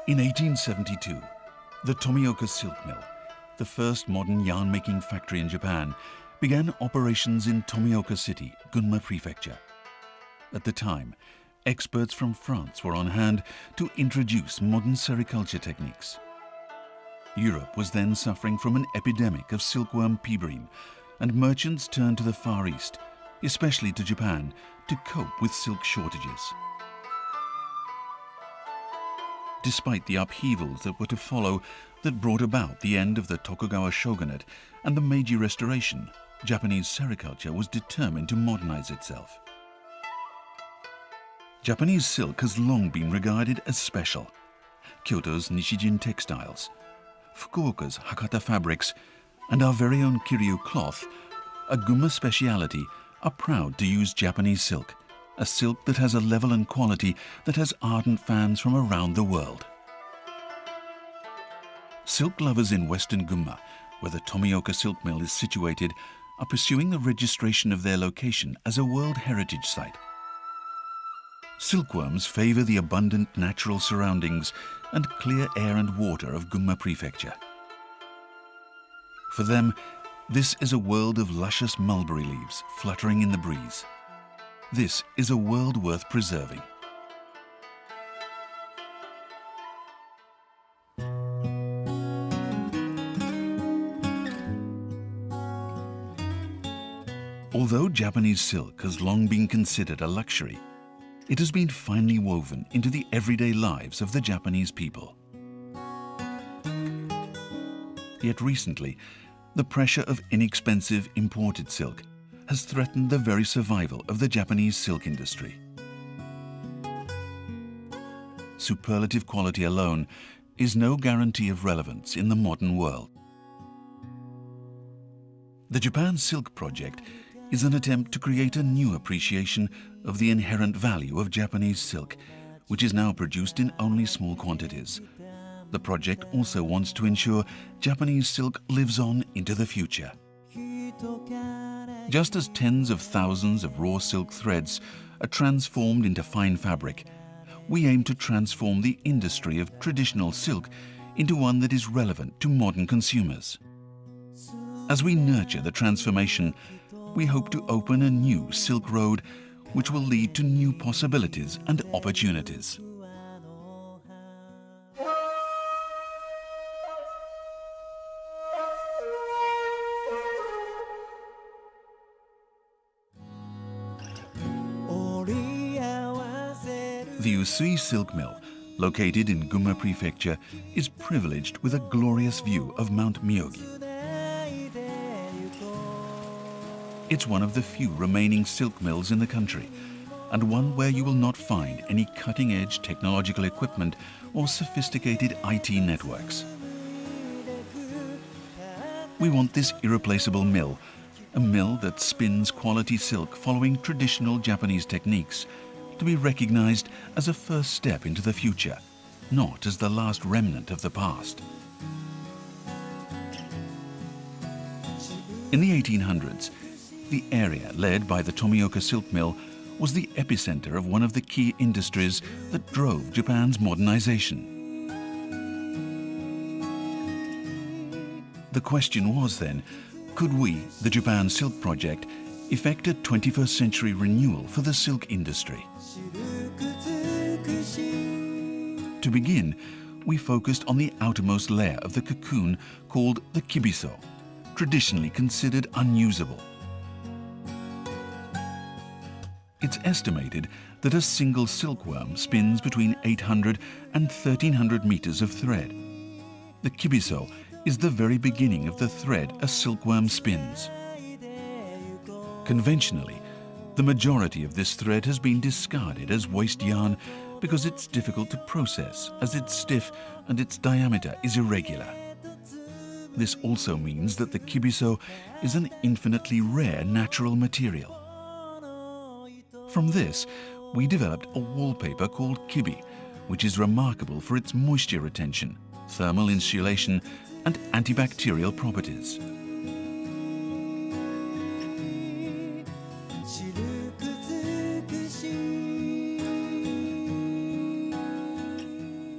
In 1872, the Tomioka Silk Mill, the first modern yarn-making factory in Japan, began operations in Tomioka City, Gunma Prefecture. At the time, experts from France were on hand to introduce modern sericulture techniques. Europe was then suffering from an epidemic of silkworm pebrine, and merchants turned to the Far East, especially to Japan, to cope with silk shortages. Despite the upheavals that were to follow that brought about the end of the Tokugawa shogunate and the Meiji Restoration, Japanese sericulture was determined to modernize itself. Japanese silk has long been regarded as special. Kyoto's Nishijin textiles, Fukuoka's Hakata fabrics, and our very own Kiryu cloth, a Gunma speciality, are proud to use Japanese silk, a silk that has a level and quality that has ardent fans from around the world. Silk lovers in western Gunma, where the Tomioka Silk Mill is situated, are pursuing the registration of their location as a World Heritage Site. Silkworms favor the abundant natural surroundings and clear air and water of Gunma Prefecture. For them, this is a world of luscious mulberry leaves fluttering in the breeze. This is a world worth preserving. Although Japanese silk has long been considered a luxury, it has been finely woven into the everyday lives of the Japanese people. Yet recently, the pressure of inexpensive imported silk has threatened the very survival of the Japanese silk industry. Superlative quality alone is no guarantee of relevance in the modern world. The Japan Silk Project is an attempt to create a new appreciation of the inherent value of Japanese silk, which is now produced in only small quantities. The project also wants to ensure Japanese silk lives on into the future. Just as tens of thousands of raw silk threads are transformed into fine fabric, we aim to transform the industry of traditional silk into one that is relevant to modern consumers. As we nurture the transformation, we hope to open a new Silk Road which will lead to new possibilities and opportunities. The Usui Silk Mill, located in Gunma Prefecture, is privileged with a glorious view of Mount Myogi. It's one of the few remaining silk mills in the country, and one where you will not find any cutting-edge technological equipment or sophisticated IT networks. We want this irreplaceable mill, a mill that spins quality silk following traditional Japanese techniques, to be recognized as a first step into the future, not as the last remnant of the past. In the 1800s, the area led by the Tomioka Silk Mill was the epicenter of one of the key industries that drove Japan's modernization. The question was then, could we, the Japan Silk Project, effect a 21st century renewal for the silk industry? To begin, we focused on the outermost layer of the cocoon called the kibiso, traditionally considered unusable. It's estimated that a single silkworm spins between 800 and 1300 meters of thread. The kibiso is the very beginning of the thread a silkworm spins. Conventionally, the majority of this thread has been discarded as waste yarn because it's difficult to process, as it's stiff and its diameter is irregular. This also means that the kibiso is an infinitely rare natural material. From this, we developed a wallpaper called kibi, which is remarkable for its moisture retention, thermal insulation, and antibacterial properties.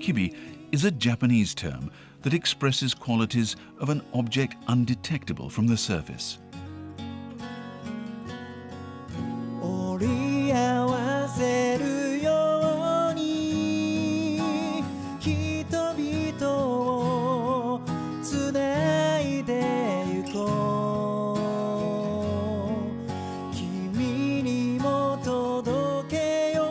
Kibi is a Japanese term that expresses qualities of an object undetectable from the surface. 折り合わせるように人々をつないでゆこう君にも届けよ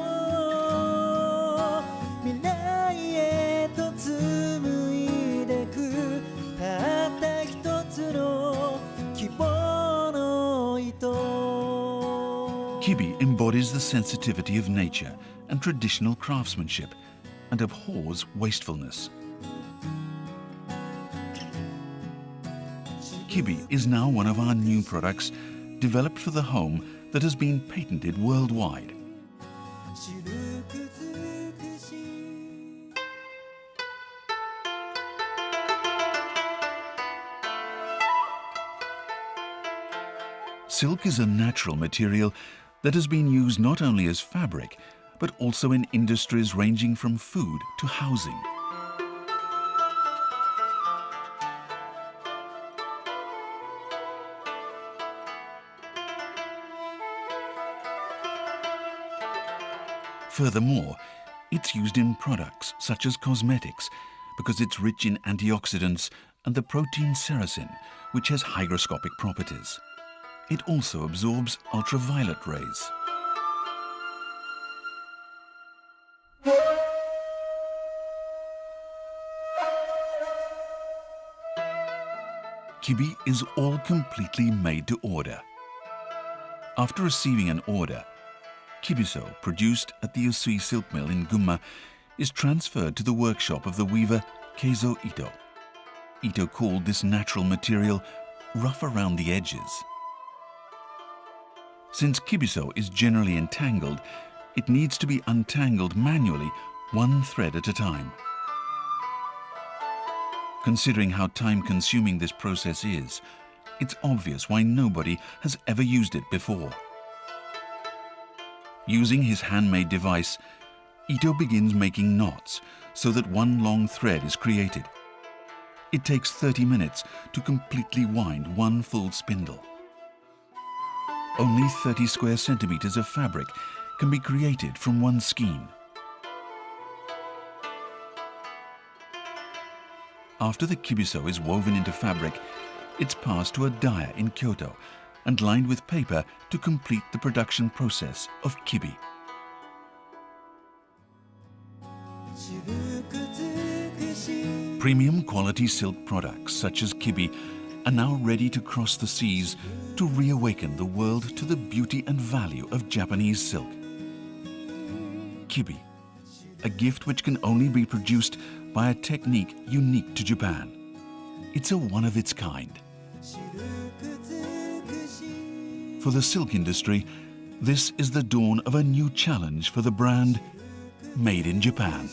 う未来へと紡いでくたった一つの希望の糸 Kibi embodies the sensitivity of nature and traditional craftsmanship and abhors wastefulness. Kibi is now one of our new products developed for the home that has been patented worldwide. Silk is a natural material that has been used not only as fabric, but also in industries ranging from food to housing. Furthermore, it's used in products such as cosmetics because it's rich in antioxidants and the protein sericin, which has hygroscopic properties. It also absorbs ultraviolet rays. Kibi is all completely made to order. After receiving an order, Kibiso, produced at the Usui silk mill in Gunma, is transferred to the workshop of the weaver Keizo Ito. Ito called this natural material rough around the edges. Since Kibiso is generally entangled, it needs to be untangled manually, one thread at a time. Considering how time-consuming this process is, it's obvious why nobody has ever used it before. Using his handmade device, Ito begins making knots so that one long thread is created. It takes 30 minutes to completely wind one full spindle. Only 30 square centimeters of fabric can be created from one skein. After the kibiso is woven into fabric, it's passed to a dyer in Kyoto and lined with paper to complete the production process of kibi. Premium quality silk products such as kibi are now ready to cross the seas to reawaken the world to the beauty and value of Japanese silk. Kibi, a gift which can only be produced by a technique unique to Japan. It's a one-of-its-kind. For the silk industry, this is the dawn of a new challenge for the brand made in Japan.